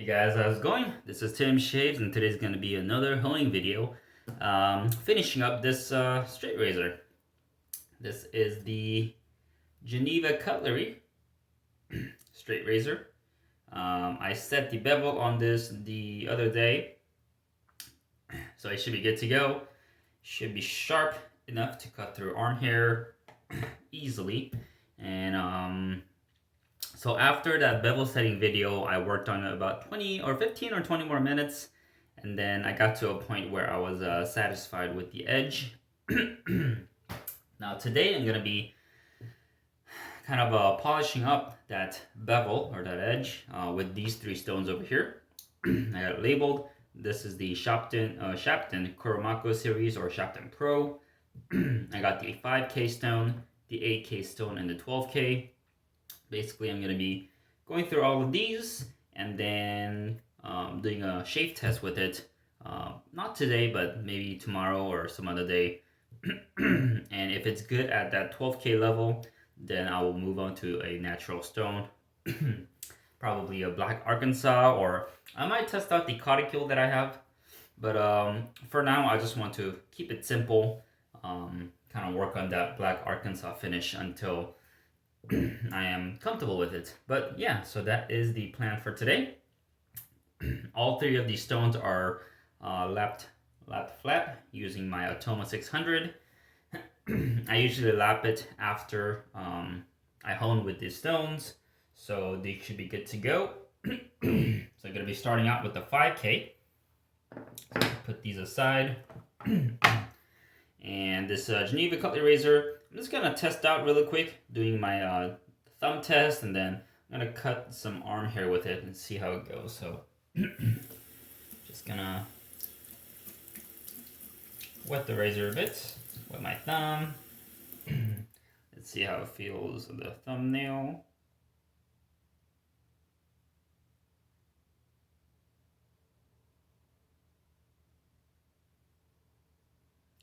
Hey guys, how's it going? This is Tim Shaves, and today's going to be another hoeing video. Finishing up this straight razor. This is the Geneva Cutlery straight razor. I set the bevel on this the other day, so it should be good to go. Should be sharp enough to cut through arm hair easily. And so after that bevel setting video, I worked on it about 20 or 15 or 20 more minutes. And then I got to a point where I was satisfied with the edge. Now today I'm going to be kind of polishing up that bevel or that edge with these three stones over here. I got it labeled. This is the Shapton Kuromako series or Shapton Pro. I got the 5K stone, the 8K stone, and the 12K. Basically, I'm going to be going through all of these and then doing a shave test with it. Not today, but maybe tomorrow or some other day. And if it's good at that 12K level, then I will move on to a natural stone. Probably a black Arkansas, or I might test out the Cauticule that I have. But for now, I just want to keep it simple. Kind of work on that black Arkansas finish until I am comfortable with it. But yeah, so that is the plan for today. All three of these stones are lapped flat using my Atoma 600. I usually lap it after I hone with these stones, so they should be good to go. So I'm going to be starting out with the 5K. So put these aside. And this Geneva Cutlery razor, I'm just going to test out really quick, doing my thumb test, and then I'm going to cut some arm hair with it and see how it goes. So just going to wet the razor a bit with my thumb. Let's see how it feels with the thumbnail.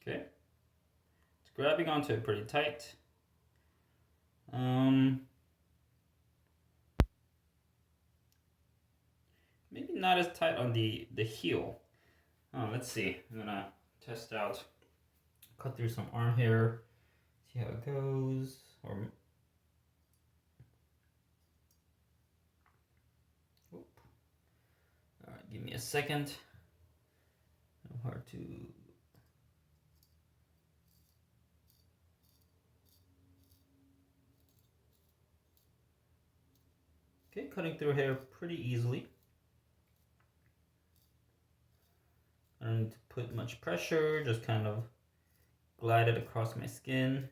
Okay. It's grabbing onto it pretty tight. Maybe not as tight on the heel. Let's see. I'm gonna test out, cut through some arm hair, see how it goes. Or all right, give me a second. Hard to. Okay, cutting through hair pretty easily. I don't need to put much pressure, just kind of glide it across my skin,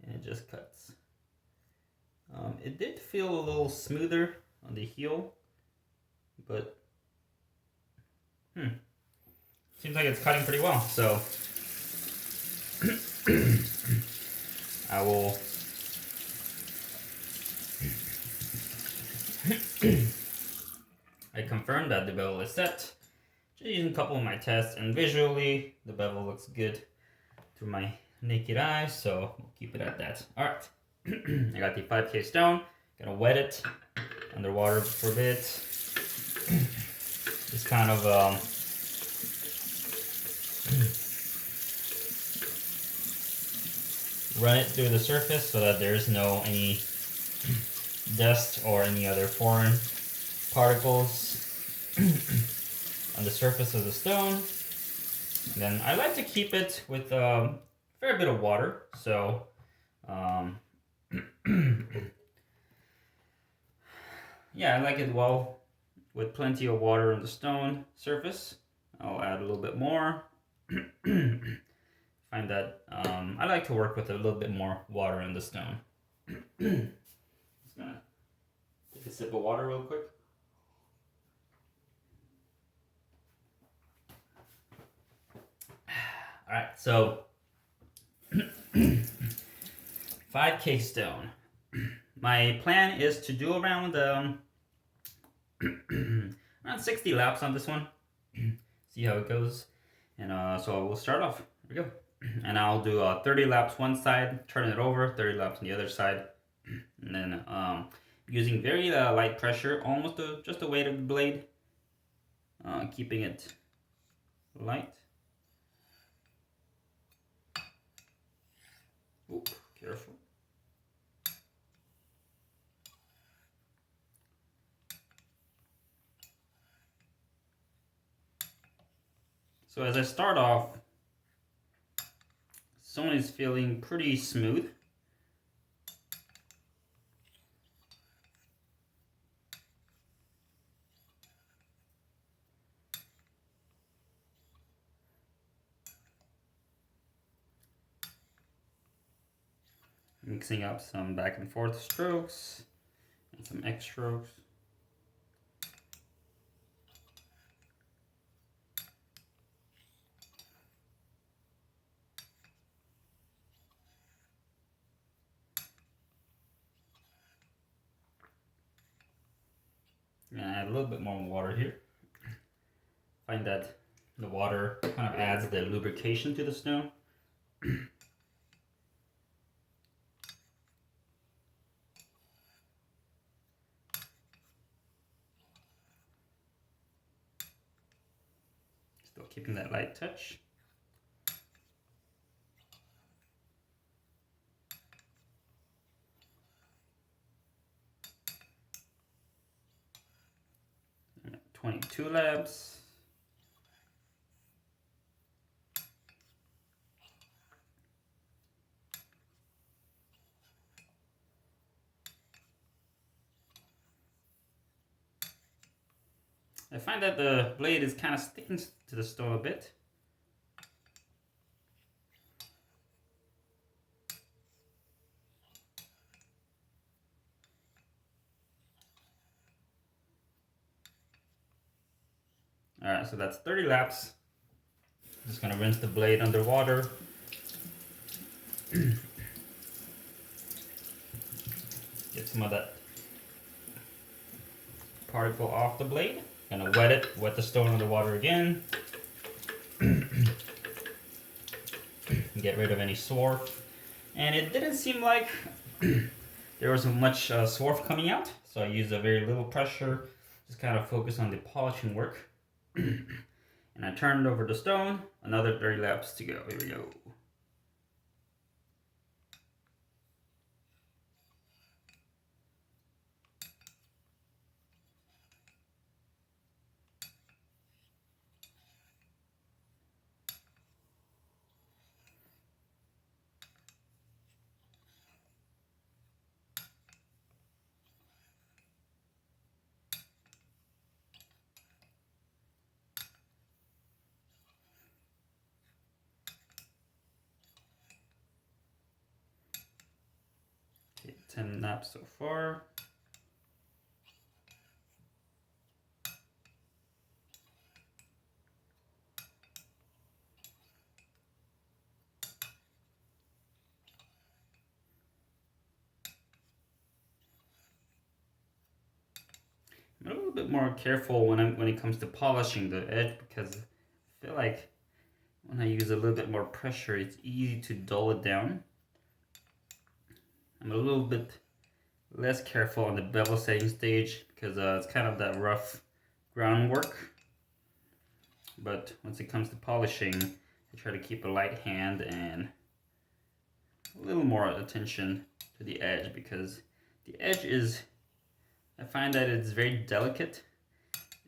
and it just cuts. It did feel a little smoother on the heel, but seems like it's cutting pretty well. So I will I confirmed that the bevel is set. Just using a couple of my tests, and visually the bevel looks good through my naked eyes, so we'll keep it at that. All right, I got the 5K stone. Gonna wet it underwater for a bit. Just kind of run it through the surface so that there's no any dust or any other foreign particles on the surface of the stone. And then I like to keep it with a fair bit of water, so yeah, I like it well with plenty of water on the stone surface. I'll add a little bit more. Find that I like to work with a little bit more water in the stone. Just gonna take a sip of water real quick. All right, so 5K stone. My plan is to do around 60 laps on this one. See how it goes. And so we'll start off. Here we go. And I'll do 30 laps one side, turn it over, 30 laps on the other side. And then using very light pressure, almost just the weight of the blade, keeping it light. Oop, careful. So as I start off, stone is feeling pretty smooth. Mixing up some back and forth strokes and some X strokes. And add a little bit more water here. Find that the water kind of adds the lubrication to the stone. Still keeping that light touch. And 22 laps. I find that the blade is kind of sticking to the stone a bit. Alright, so that's 30 laps. Just gonna rinse the blade underwater. Get some of that particle off the blade. Gonna wet the stone underwater again. Get rid of any swarf. And it didn't seem like there was much swarf coming out, so I used a very little pressure. Just kind of focus on the polishing work. And I turned over the stone. Another 30 laps to go. Here we go. Okay, 10 laps so far. I'm a little bit more careful when it comes to polishing the edge, because I feel like when I use a little bit more pressure, it's easy to dull it down. I'm a little bit less careful on the bevel setting stage because it's kind of that rough groundwork. But once it comes to polishing, I try to keep a light hand and a little more attention to the edge, because the edge is, I find that it's very delicate,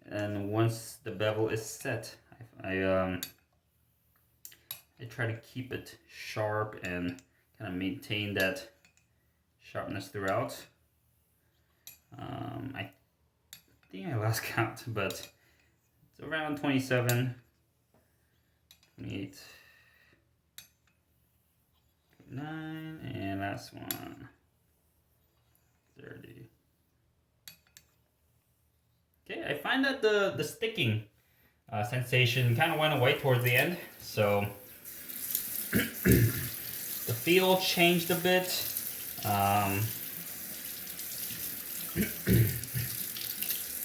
and once the bevel is set, I try to keep it sharp and kind of maintain that sharpness throughout. I think I lost count, but it's around 27, 28, 29, and last one, 30. Okay, I find that the sticking sensation kind of went away towards the end, so the feel changed a bit.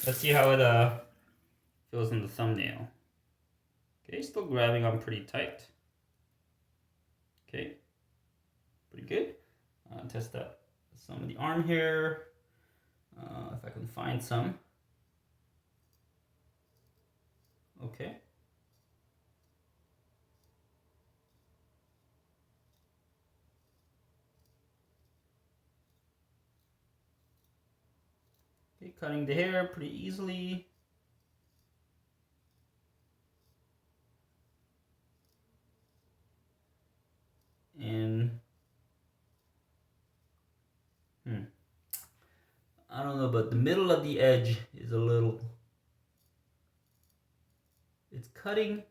Let's see how it feels in the thumbnail. Okay, still grabbing on pretty tight. Okay, pretty good. Test out some of the arm hair. If I can find some. Okay. Okay, cutting the hair pretty easily. And I don't know, but the middle of the edge is a little, it's cutting.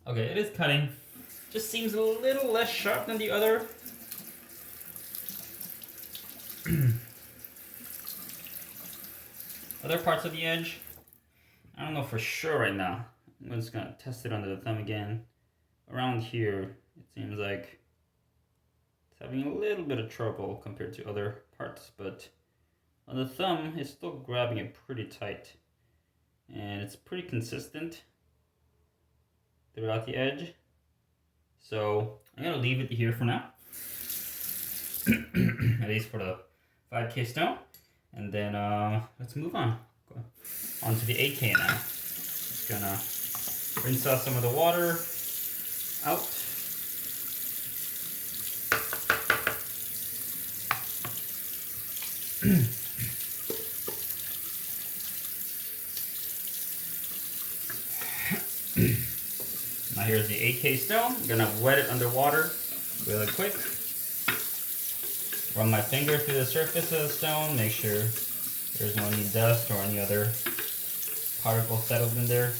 Okay, it is cutting. Just seems a little less sharp than the other. Other parts of the edge, I don't know for sure right now. I'm just gonna test it under the thumb again. Around here, it seems like it's having a little bit of trouble compared to other parts, but on the thumb, it's still grabbing it pretty tight. And it's pretty consistent throughout the edge. So I'm gonna leave it here for now. At least for the 5K stone. And then let's move on. Go on to the 8K now. Just gonna rinse out some of the water out. Now here's the 8K stone. I'm gonna wet it underwater really quick. Run my finger through the surface of the stone, make sure there's no any dust or any other particles settled in there.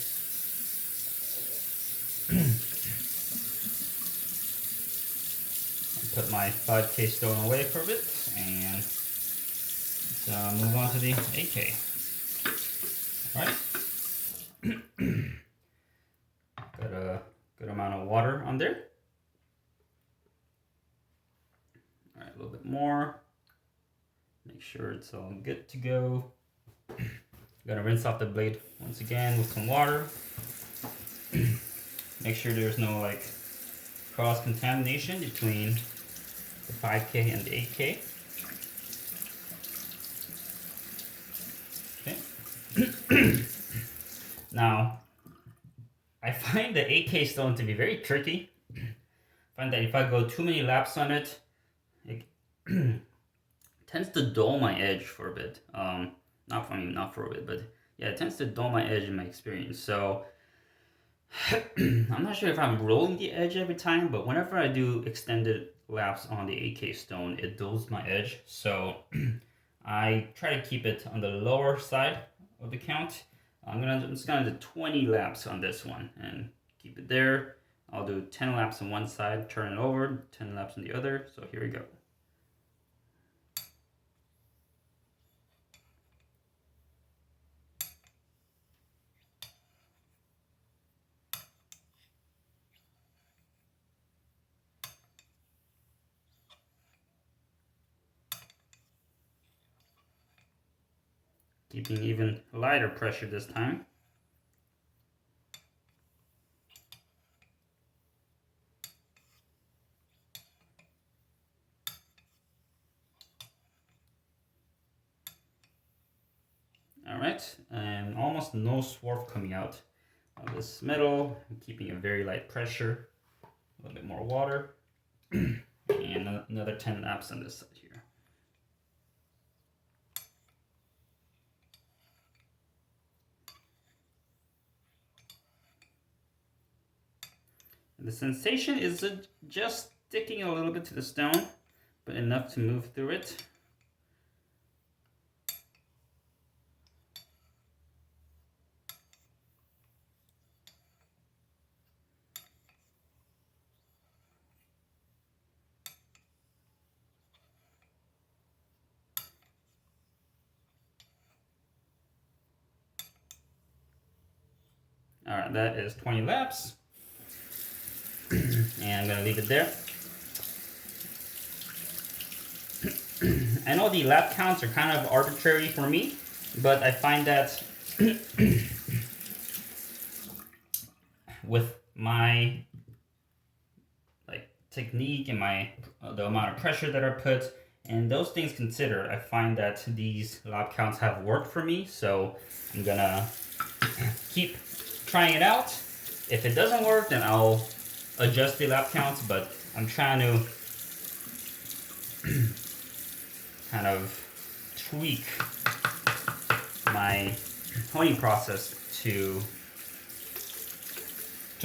Put my 5K stone away for a bit and let's move on to the 8K. Alright. Got a good amount of water on there. Alright, a little bit more. Make sure it's all good to go. Gonna rinse off the blade once again with some water. Make sure there's no like cross contamination between the 5K and the 8K. Okay. Now, I find the 8K stone to be very tricky. I find that if I go too many laps on it, it tends to dull my edge for a bit. Not for a bit, but yeah, it tends to dull my edge in my experience. So I'm not sure if I'm rolling the edge every time, but whenever I do extended laps on the 8K stone, it dulls my edge. So I try to keep it on the lower side of the count. I'm just gonna do 20 laps on this one and keep it there. I'll do 10 laps on one side, turn it over, 10 laps on the other. So here we go. Keeping even lighter pressure this time. All right, and almost no swarf coming out of this metal. I'm keeping a very light pressure, a little bit more water, and another 10 laps on this side here. And the sensation is just sticking a little bit to the stone, but enough to move through it. All right, that is 20 laps. And I'm gonna leave it there. I know the lap counts are kind of arbitrary for me. But I find that with my technique and my the amount of pressure that I put and those things considered, I find that these lap counts have worked for me. So I'm gonna keep trying it out. If it doesn't work, then I'll adjust the lap counts, but I'm trying to kind of tweak my honing process to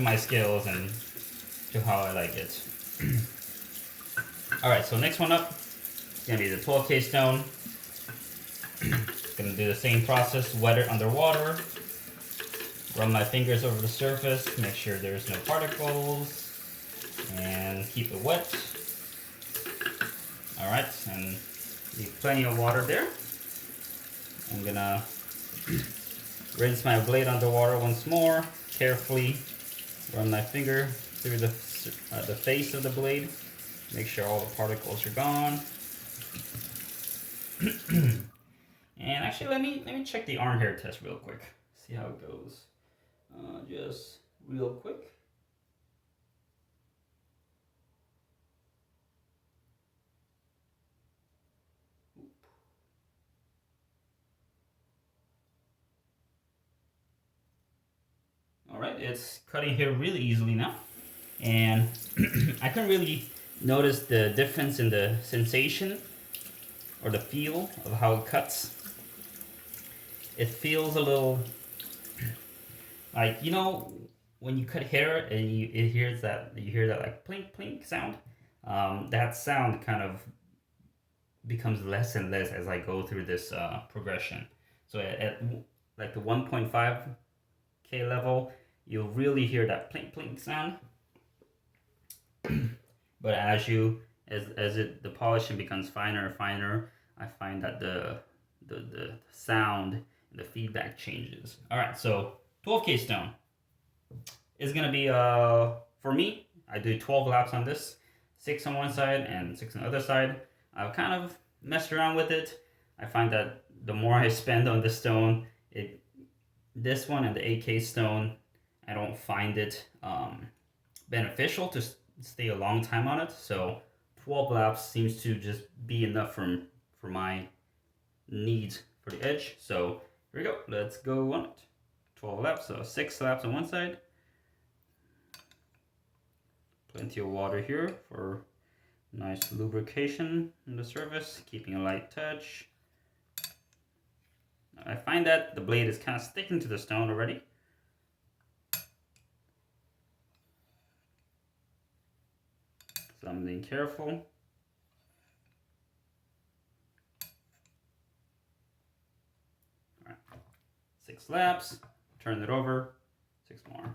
my skills and to how I like it. Alright, so next one up is going to be the 12K stone. Going to do the same process, wet it underwater, run my fingers over the surface, make sure there's no particles, and keep it wet. Alright, and leave plenty of water there. I'm going to rinse my blade underwater once more, carefully run my finger through the face of the blade, make sure all the particles are gone. And actually, let me check the arm hair test real quick, see how it goes. Just real quick. Alright, it's cutting here really easily now. And I can really notice the difference in the sensation or the feel of how it cuts. It feels a little like, you know, when you cut hair and you hear that like plink plink sound. That sound kind of becomes less and less as I go through this progression. So at like the 1.5K level, you'll really hear that plink plink sound. But as the polishing becomes finer and finer, I find that the sound and the feedback changes. All right, so 12K stone is gonna be for me. I do 12 laps on this, 6 on one side and 6 on the other side. I've kind of messed around with it. I find that the more I spend on this stone, this one and the 8K stone, I don't find it beneficial to stay a long time on it. So 12 laps seems to just be enough for my needs for the edge. So here we go. Let's go on it. 12 laps, so 6 laps on one side. Plenty of water here for nice lubrication on the surface, keeping a light touch. I find that the blade is kind of sticking to the stone already. So I'm being careful. All right. 6 laps, turn it over, 6 more.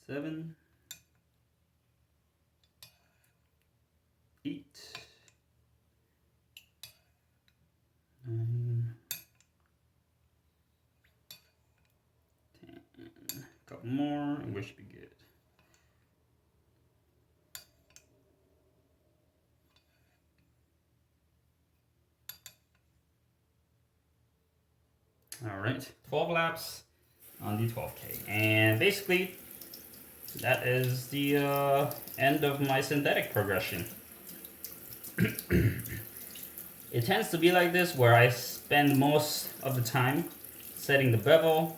7, 8, 9, 10. A couple more, and we should be good. All right, 12 laps on the 12K, and basically that is the end of my synthetic progression. It tends to be like this, where I spend most of the time setting the bevel,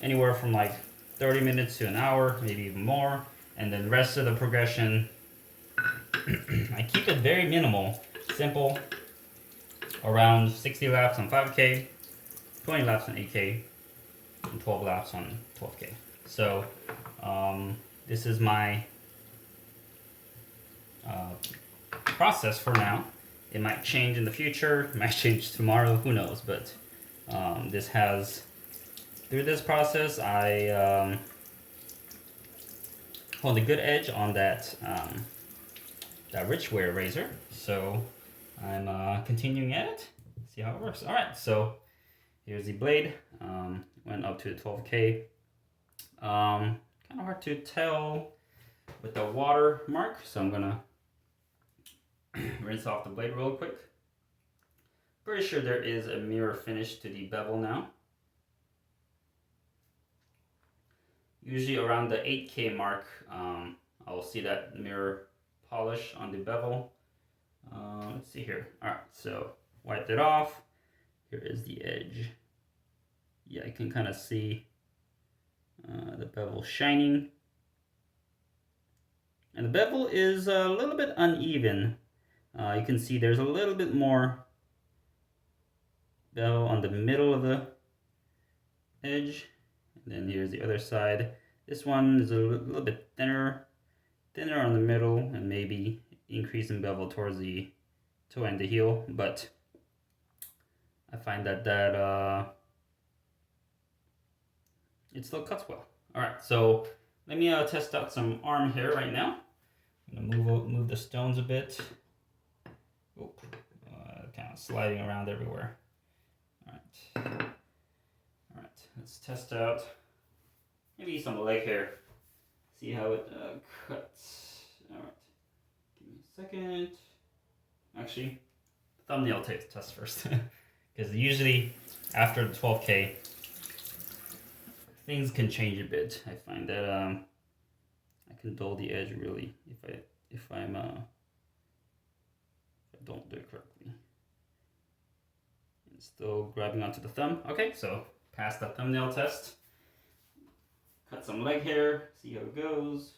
anywhere from like 30 minutes to an hour, maybe even more, and then the rest of the progression, I keep it very minimal, simple, around 60 laps on 5K, 20 laps on 8K, and 12 laps on 12K. So this is my process for now. It might change in the future, it might change tomorrow, who knows, but through this process, I hold a good edge on that rich wear razor. So I'm continuing at it, see how it works. All right, so here's the blade, went up to 12K. Kind of hard to tell with the water mark, so I'm gonna rinse off the blade real quick. Pretty sure there is a mirror finish to the bevel now. Usually around the 8K mark, I will see that mirror polish on the bevel. Let's see here. Alright, so wiped it off. Here is the edge. Yeah, I can kind of see the bevel shining. And the bevel is a little bit uneven. You can see there's a little bit more bevel on the middle of the edge. And then here's the other side. This one is a little bit thinner on the middle, and maybe increase in bevel towards the toe and the heel, but I find that it still cuts well. All right, so let me test out some arm hair right now. I'm gonna move the stones a bit. Oh, kind of sliding around everywhere. All right, let's test out maybe some leg hair. See how it cuts. All right, give me a second. Actually, thumbnail test first, because usually after the 12K, things can change a bit. I find that I can dull the edge really if I don't do it correctly. And still grabbing onto the thumb. Okay, so pass the thumbnail test. Cut some leg hair. See how it goes.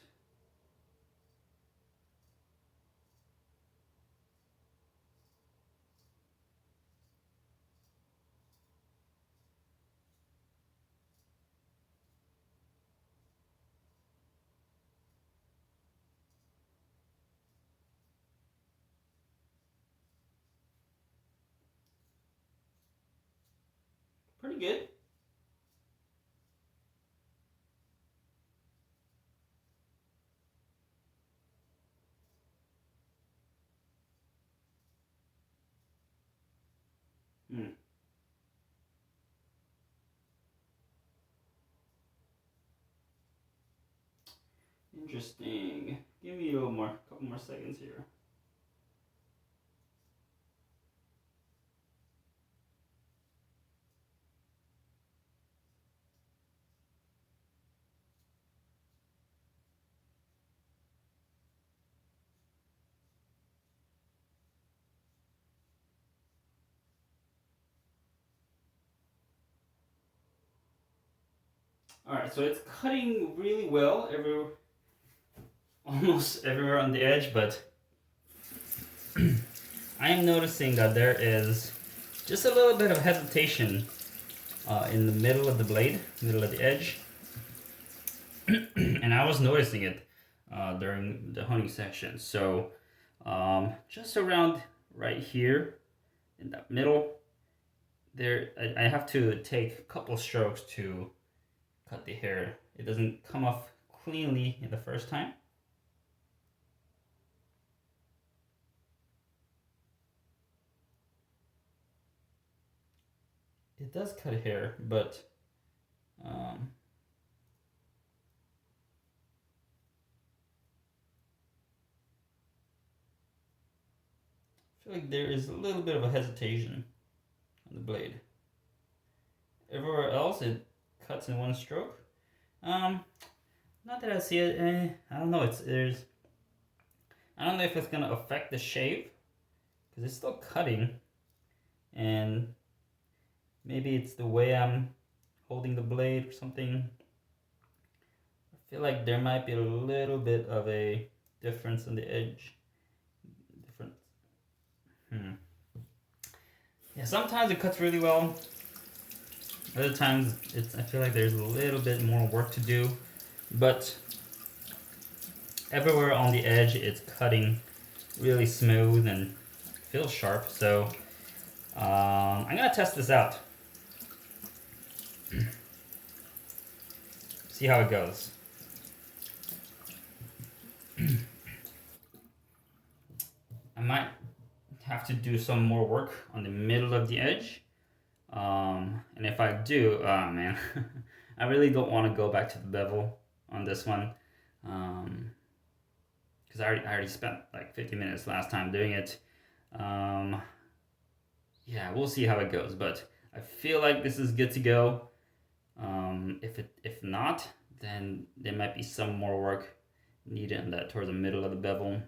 Pretty good. Interesting. Give me a couple more seconds here. All right, so it's cutting really well almost everywhere on the edge, but I am noticing that there is just a little bit of hesitation in the middle of the blade, middle of the edge. And I was noticing it during the honing section. So just around right here in that middle, I have to take a couple strokes to cut the hair. It doesn't come off cleanly in the first time. It does cut hair, but I feel like there is a little bit of a hesitation on the blade. Everywhere else, it cuts in one stroke. Not that I see it. I don't know. I don't know if it's gonna affect the shave, because it's still cutting, and maybe it's the way I'm holding the blade or something. I feel like there might be a little bit of a difference in the edge. Yeah, sometimes it cuts really well. Other times I feel like there's a little bit more work to do, but everywhere on the edge it's cutting really smooth and feels sharp. So I'm gonna test this out. See how it goes. I might have to do some more work on the middle of the edge. And if I do, oh man, I really don't want to go back to the bevel on this one. Because I already spent like 50 minutes last time doing it. yeah, we'll see how it goes. But I feel like this is good to go. If not, then there might be some more work needed in that towards the middle of the bevel.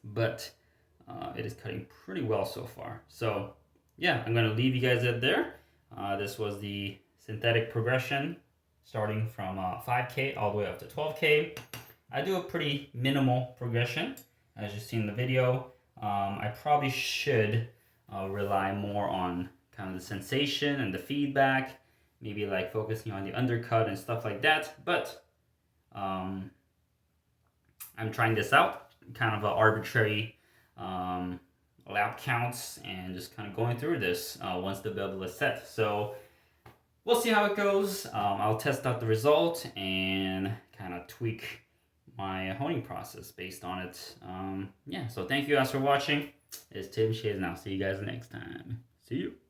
But it is cutting pretty well so far. So yeah, I'm gonna leave you guys at there. This was the synthetic progression, starting from 5K all the way up to 12K. I do a pretty minimal progression, as you see in the video. I probably should rely more on kind of the sensation and the feedback, maybe like focusing on the undercut and stuff like that. But I'm trying this out, kind of an arbitrary lap counts, and just kind of going through this once the bevel is set. So we'll see how it goes. I'll test out the result and kind of tweak my honing process based on it. Yeah, so thank you guys for watching. It's Tim Shaves, and I'll see you guys next time. See you.